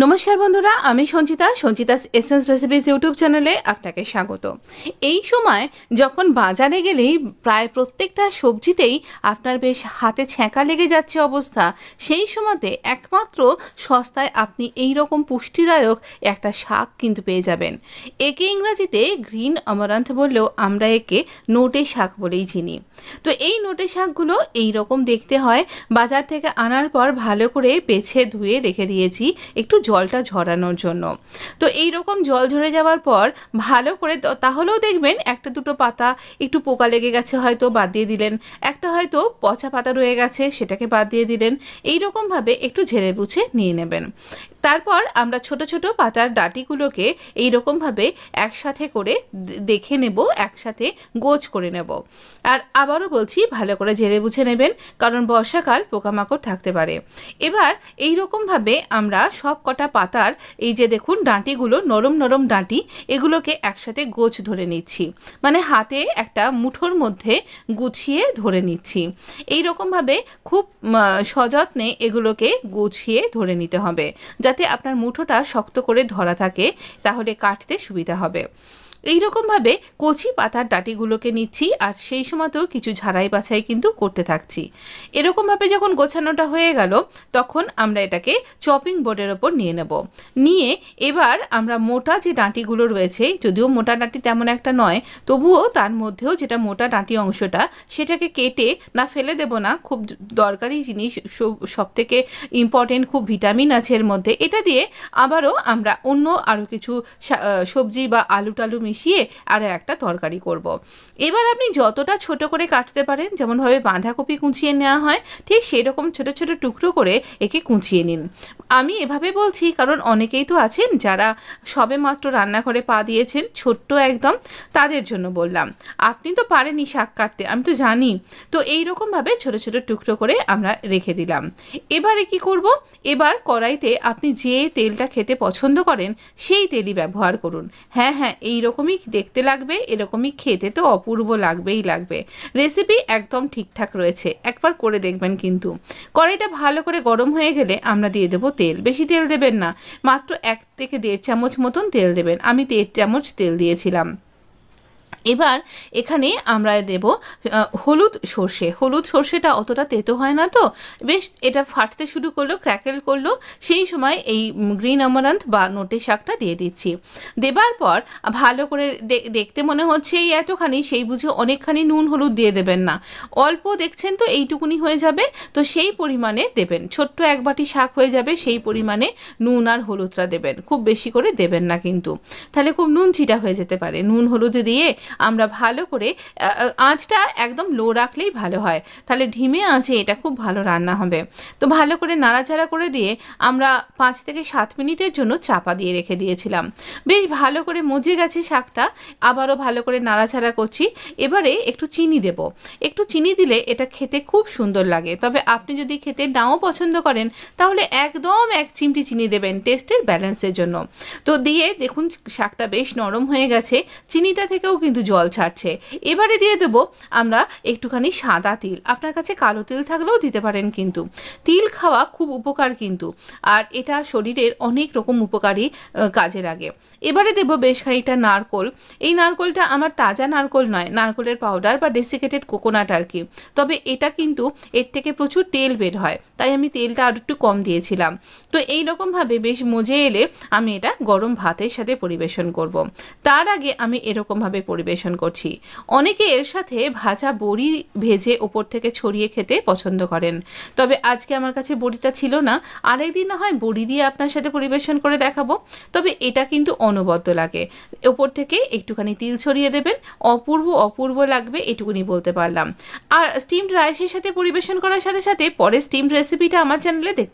নমস্কার বন্ধুরা, আমি সঞ্চিতাস এসেন্স রেসিপিস ইউটিউব চ্যানেলে আপনাকে স্বাগত। এই সময় যখন বাজারে গেলেই প্রায় প্রত্যেকটা সবজিতেই আপনার বেশ হাতে ছ্যাঁকা লেগে যাচ্ছে অবস্থা, সেই সময়তে একমাত্র সস্তায় আপনি এই রকম পুষ্টিদায়ক একটা শাক কিন্তু পেয়ে যাবেন। একে ইংরাজিতে গ্রিন অ্যামারান্থ বললেও আমরা একে নোটে শাক বলেই চিনি। তো এই নোটে শাকগুলো এই রকম দেখতে হয়। বাজার থেকে আনার পর ভালো করে বেছে ধুয়ে রেখে দিয়েছি একটু জলটা ঝরানোর জন্য। তো এই রকম জল ঝরে যাওয়ার পর ভালো করে, তাহলেও দেখবেন একটা দুটো পাতা একটু পোকা লেগে গেছে, হয়তো বাদ দিয়ে দিলেন, একটা হয়তো পচা পাতা রয়ে গেছে, সেটাকে বাদ দিয়ে দিলেন। এই রকমভাবে একটু ঝেড়ে বুঝে নিয়ে নেবেন। তারপর আমরা ছোট ছোট পাতার ডাঁটিগুলোকে এই রকমভাবে একসাথে করে দেখে নেব, একসাথে গোছ করে নেব। আর আবারও বলছি, ভালো করে ঝেড়ে বুঝে নেবেন, কারণ বর্ষাকাল পোকামাকড় থাকতে পারে। এবার এই রকমভাবে আমরা সব কটা পাতার এই যে দেখুন ডাঁটিগুলো, নরম নরম ডাঁটি, এগুলোকে একসাথে গোছ ধরে নিচ্ছি, মানে হাতে একটা মুঠোর মধ্যে গুছিয়ে ধরে নিচ্ছি। এই রকমভাবে খুব সযত্নে এগুলোকে গুছিয়ে ধরে নিতে হবে, যাতে আপনার মুঠোটা শক্ত করে ধরা থাকে, তাহলে কাটতে সুবিধা হবে। এই রকমভাবে কচি পাতার ডাঁটিগুলোকে নিচ্ছি, আর সেই সময়তেও কিছু ঝাড়াই বাছাই কিন্তু করতে থাকছি। এরকমভাবে যখন গোছানোটা হয়ে গেল, তখন আমরা এটাকে চপিং বোর্ডের ওপর নিয়ে নেব। নিয়ে এবার আমরা মোটা যে ডাঁটিগুলো রয়েছে, যদিও মোটা ডাঁটি তেমন একটা নয়, তবুও তার মধ্যেও যেটা মোটা ডাঁটি অংশটা, সেটাকে কেটে না ফেলে দেব না, খুব দরকারি জিনিস, সবথেকে ইম্পর্টেন্ট, খুব ভিটামিন আছে এর মধ্যে। এটা দিয়ে আবারও আমরা অন্য আরও কিছু সবজি বা আলু টালু মিশিয়ে আরও একটা তরকারি করব। এবার আপনি যতটা ছোট করে কাটতে পারেন, যেমনভাবে বাঁধাকপি কুচিয়ে নেওয়া হয়, ঠিক সেই রকম ছোট ছোট টুকরো করে একে কুচিয়ে নিন। আমি এভাবে বলছি কারণ অনেকেই তো আছেন যারা সবেমাত্র রান্নাঘরে পা দিয়েছেন, ছোট্ট একদম, তাদের জন্য বললাম। আপনি তো পারেনই শাক কাটতে, আমি তো জানি। তো এই রকমভাবে ছোট ছোট টুকরো করে আমরা রেখে দিলাম। এবারে কি করব, এবার কড়াইতে আপনি যে তেলটা খেতে পছন্দ করেন সেই তেলই ব্যবহার করুন। হ্যাঁ, এই রকমই দেখতে লাগবে, এরকমই খেতে তো অপূর্ব লাগবেই লাগবে। রেসিপি একদম ঠিকঠাক রয়েছে, একবার করে দেখবেন কিন্তু। কড়াইটা ভালো করে গরম হয়ে গেলে আমরা দিয়ে দেবো তেল। বেশি তেল দেবেন না, মাত্র 1 থেকে 1.5 চামচ মতন তেল দেবেন। আমি 1.5 চামচ তেল দিয়েছিলাম। এবার এখানে আমরা দেব হলুদ সর্ষে। হলুদ সর্ষেটা অতটা তেতো হয় না, তো বেশ এটা ফাটতে শুরু করলো, ক্র্যাকেল করলো, সেই সময় এই গ্রিন অ্যামারান্থ বা নোটে শাকটা দিয়ে দিচ্ছি। দেবার পর ভালো করে দেখতে মনে হচ্ছে এই এতখানি, সেই বুঝে অনেকখানি নুন হলুদ দিয়ে দেবেন না, অল্প দেখছেন তো এইটুকুনি হয়ে যাবে, তো সেই পরিমাণে দেবেন। ছোট্ট 1 বাটি শাক হয়ে যাবে, সেই পরিমাণে নুন আর হলুদটা দেবেন, খুব বেশি করে দেবেন না কিন্তু, তাহলে খুব নুন চিটা হয়ে যেতে পারে। নুন হলুদ দিয়ে আমরা ভালো করে, আঁচটা একদম লো রাখলেই ভালো হয়, তাহলে ধিমে আঁচে এটা খুব ভালো রান্না হবে। তো ভালো করে নাড়াচাড়া করে দিয়ে আমরা 5 থেকে 7 মিনিটের জন্য চাপা দিয়ে রেখে দিয়েছিলাম। বেশ ভালো করে মজে গেছে শাকটা, আবারও ভালো করে নাড়াচাড়া করছি। এবারে একটু চিনি দেব। একটু চিনি দিলে এটা খেতে খুব সুন্দর লাগে, তবে আপনি যদি খেতে নাও পছন্দ করেন, তাহলে একদম 1 চিমটি চিনি দেবেন টেস্টের ব্যালেন্সের জন্য। তো দিয়ে দেখুন শাকটা বেশ নরম হয়ে গেছে, চিনিটা থেকেও কিন্তু জল ছাড়ছে। এবারে দিয়ে দেবো আমরা একটুখানি সাদা তিল, আপনার কাছে কালো তিল থাকলেও দিতে পারেন, কিন্তু তিল খাওয়া খুব উপকার কিন্তু, আর এটা শরীরের অনেক রকম উপকারী কাজে লাগে। এবারে দেবো বেশ খানিকটা নারকোল। এই নারকোলটা আমার তাজা নারকোল নয়, নারকোলের পাউডার বা ডেসিকেটেড কোকোনাট আর কি, তবে এটা কিন্তু এর থেকে প্রচুর তেল বের হয়, তাই আমি তেলটা আর একটু কম দিয়েছিলাম। তো এই রকমভাবে বেশ মজে এলে আমি এটা গরম ভাতের সাথে পরিবেশন করব। তার আগে আমি এরকমভাবে পরিবেশন করছি। অনেকে এর সাথে ভাজা বড়ি ভেজে ওপর থেকে ছড়িয়ে খেতে পছন্দ করেন, তবে আজকে আমার কাছে বড়িটা ছিল না। আরেকদিন না হয় বড়ি দিয়ে আপনার সাথে পরিবেশন করে দেখাবো, তবে এটা কিন্তু অনবদ্য লাগে। ওপর থেকে একটুখানি তিল ছড়িয়ে দেবেন, অপূর্ব লাগবে, এটুকুনি বলতে পারলাম। আর স্টিমড রাইসের সাথে পরিবেশন করার সাথে সাথে পরে স্টিমড রেসিপিটা আমার চ্যানেলে দেখতে